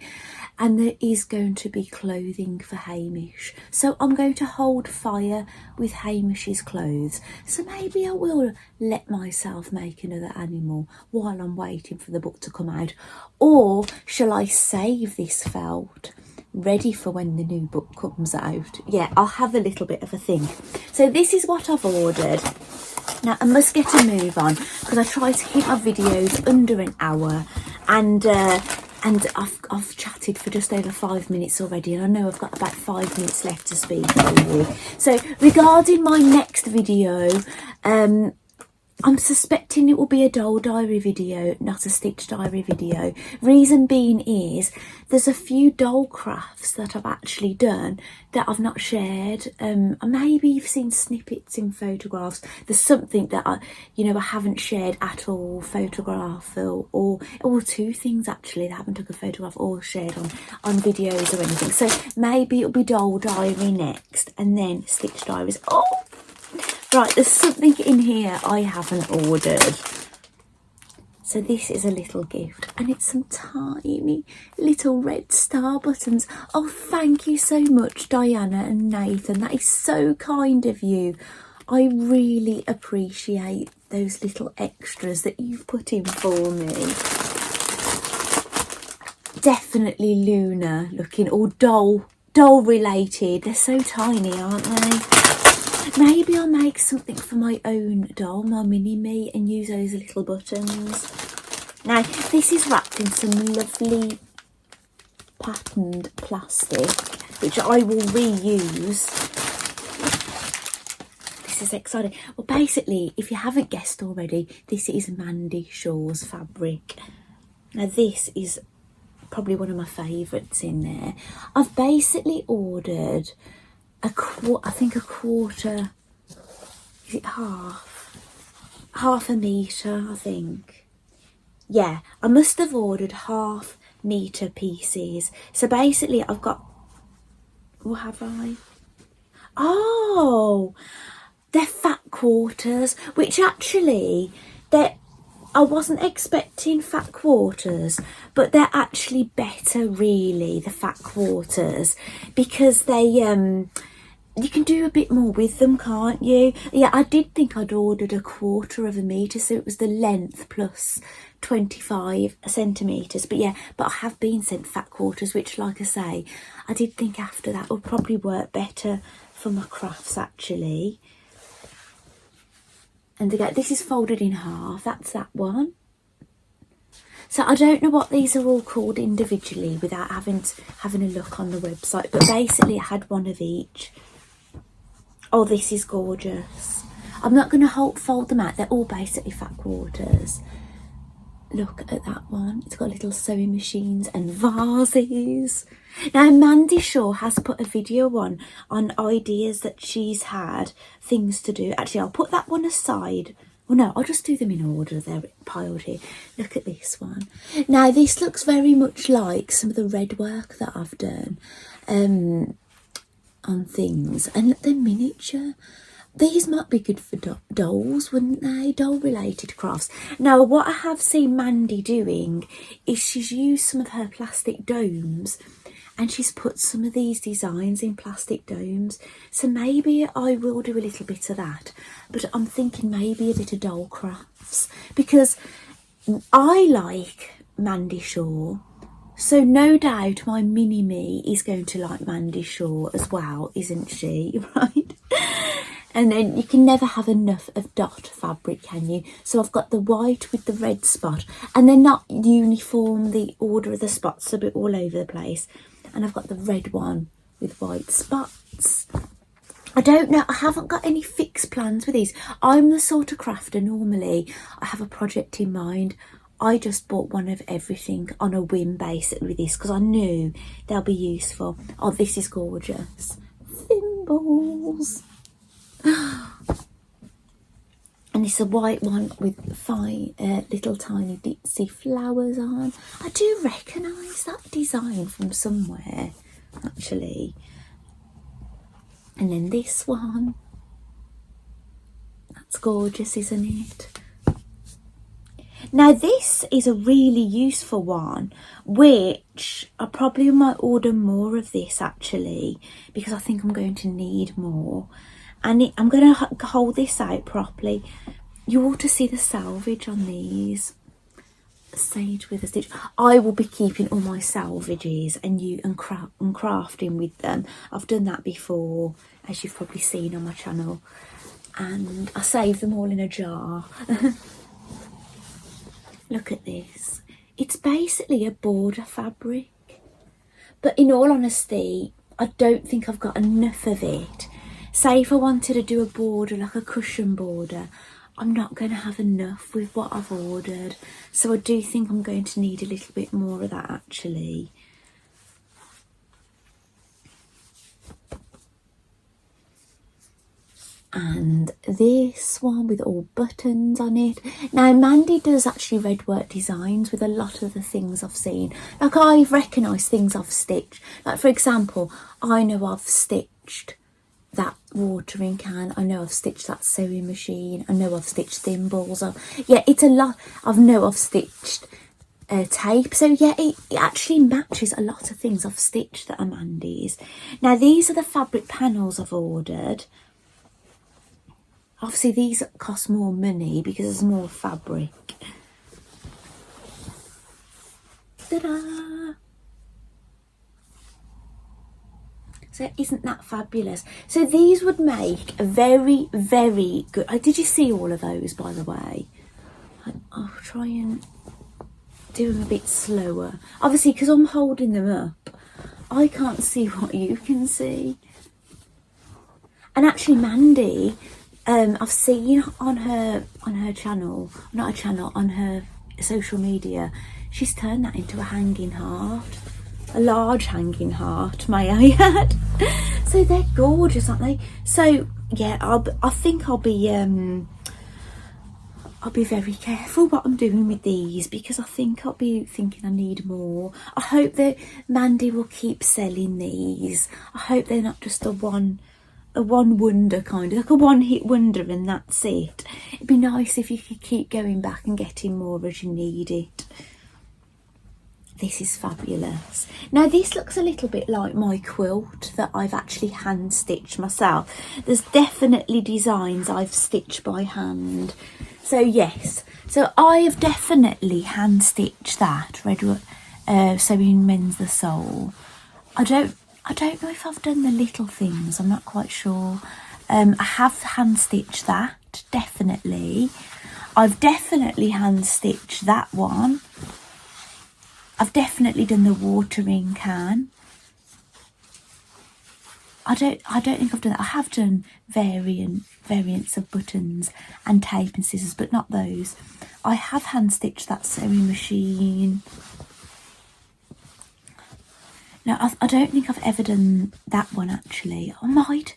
and there is going to be clothing for Hamish. So I'm going to hold fire with Hamish's clothes. So maybe I will let myself make another animal while I'm waiting for the book to come out. Or shall I save this felt ready for when the new book comes out? Yeah, I'll have a little bit of a think. So this is what I've ordered. Now, I must get a move on because I try to keep my videos under an hour, and I've chatted for just over 5 minutes already, and I know I've got about 5 minutes left to speak to you. So regarding my next video, I'm suspecting it will be a doll diary video, not a stitch diary video. Reason being is there's a few doll crafts that I've actually done that I've not shared. Maybe you've seen snippets in photographs. There's something that I haven't shared at all, photograph or two things actually that I haven't took a photograph or shared on videos or anything. So maybe it'll be doll diary next, and then stitch diaries. Oh! Right, there's something in here I haven't ordered. So this is a little gift, and it's some tiny little red star buttons. Oh, thank you so much, Diana and Nathan. That is so kind of you. I really appreciate those little extras that you've put in for me. Definitely lunar looking, or doll related. They're so tiny, aren't they? Maybe I'll make something for my own doll, my mini-me, and use those little buttons. Now, this is wrapped in some lovely patterned plastic, which I will reuse. this is exciting. Well, basically, if you haven't guessed already, this is Mandy Shaw's fabric. Now, this is probably one of my favourites in there. I've basically ordered I think a quarter, is it half a metre, I think. Yeah, I must have ordered half metre pieces. So basically I've got, what have I? Oh, they're fat quarters, which actually, I wasn't expecting fat quarters, but they're actually better, really, the fat quarters, because they, you can do a bit more with them, can't you? Yeah, I did think I'd ordered a quarter of a metre, so it was the length plus 25 centimetres. But yeah, but I have been sent fat quarters, which, like I say, I did think after that would probably work better for my crafts, actually. And again, this is folded in half, that's that one. So I don't know what these are all called individually without having a look on the website, but basically I had one of each. Oh, this is gorgeous. I'm not going to fold them out, they're all basically fat quarters. Look at that one, it's got little sewing machines and vases. Now, Mandy Shaw has put a video on ideas that she's had, things to do. Actually, I'll put that one aside. Well, no, I'll just do them in order. They're piled here. Look at this one. Now, this looks very much like some of the red work that I've done on things. And look, they're miniature. These might be good for dolls, wouldn't they? Doll-related crafts. Now, what I have seen Mandy doing is she's used some of her plastic domes and she's put some of these designs in plastic domes. So maybe I will do a little bit of that. But I'm thinking maybe a bit of doll crafts, because I like Mandy Shaw. So no doubt my mini-me is going to like Mandy Shaw as well, isn't she? Right? And then you can never have enough of dot fabric, can you? So I've got the white with the red spot, and they're not uniform, the order of the spots are a bit all over the place. And I've got the red one with white spots. I don't know, I haven't got any fixed plans with these. I'm the sort of crafter, normally I have a project in mind. I just bought one of everything on a whim basically with this, because I knew they'll be useful. Oh, this is gorgeous. Thimbles. And it's a white one with fine little tiny ditsy flowers on. I do recognise that design from somewhere, actually. And then this one. That's gorgeous, isn't it? Now, this is a really useful one, which I probably might order more of this, actually, because I think I'm going to need more. And I'm going to hold this out properly. You ought to see the salvage on these. Sage with a stitch. I will be keeping all my salvages and crafting with them. I've done that before, as you've probably seen on my channel. And I save them all in a jar. Look at this. It's basically a border fabric. But in all honesty, I don't think I've got enough of it. Say if I wanted to do a border, like a cushion border, I'm not going to have enough with what I've ordered. So I do think I'm going to need a little bit more of that, actually. And this one with all buttons on it. Now, Mandy does actually red work designs with a lot of the things I've seen. Like, I've recognised things I've stitched. Like, for example, I know I've stitched that watering can. I know I've stitched that sewing machine. I know I've stitched thimbles. Yeah, it's a lot. I've stitched tape. So yeah, it actually matches a lot of things I've stitched that are Mandy's. Now, these are the fabric panels I've ordered. Obviously, these cost more money because there's more fabric. Ta-da! So isn't that fabulous? So these would make a very, very good... Did you see all of those, by the way? I'll try and do them a bit slower. Obviously, because I'm holding them up, I can't see what you can see. And actually, Mandy I've seen on her channel, not a channel, on her social media, she's turned that into a hanging heart, a large hanging heart, may I add. So they're gorgeous, aren't they? So yeah, I think I'll be very careful what I'm doing with these, because I think I'll be thinking I need more. I hope that Mandy will keep selling these. I hope they're not just a one wonder, kind of like a one-hit wonder and that's it. It'd be nice if you could keep going back and getting more as you need it. This is fabulous. Now this looks a little bit like my quilt that I've actually hand stitched myself. There's definitely designs I've stitched by hand. So yes, so I have definitely hand stitched that Redwood Sewing Mends the Soul. I don't know if I've done the little things, I'm not quite sure. I have hand stitched that, definitely. I've definitely hand stitched that one. I've definitely done the watering can. I don't think I've done that. I have done variants of buttons and tape and scissors, but not those. I have hand stitched that sewing machine. No, I don't think I've ever done that one actually. I might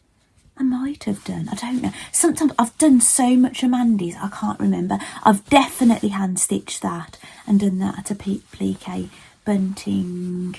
have done. I don't know. Sometimes I've done so much of Mandy's, I can't remember. I've definitely hand stitched that and done that at a plique bunting.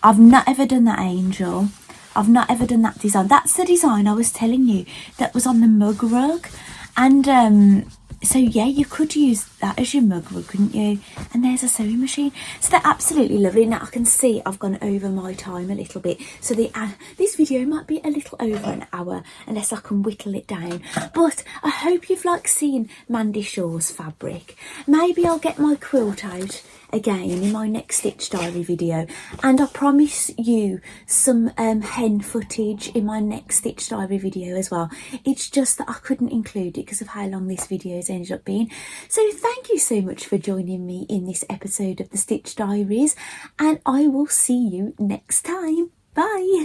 I've not ever done that angel. I've not ever done that design. That's the design I was telling you that was on the mug rug. And so yeah, you could use that as your mug rug, couldn't you? And there's a sewing machine. So they're absolutely lovely. Now I can see I've gone over my time a little bit, so this video might be a little over an hour unless I can whittle it down. But I hope you've liked seeing Mandy Shaw's fabric. Maybe I'll get my quilt out again in my next Stitch Diary video, and I promise you some hen footage in my next Stitch Diary video as well. It's just that I couldn't include it because of how long this video has ended up being. So thank you so much for joining me in this episode of the Stitch Diaries, and I will see you next time. Bye.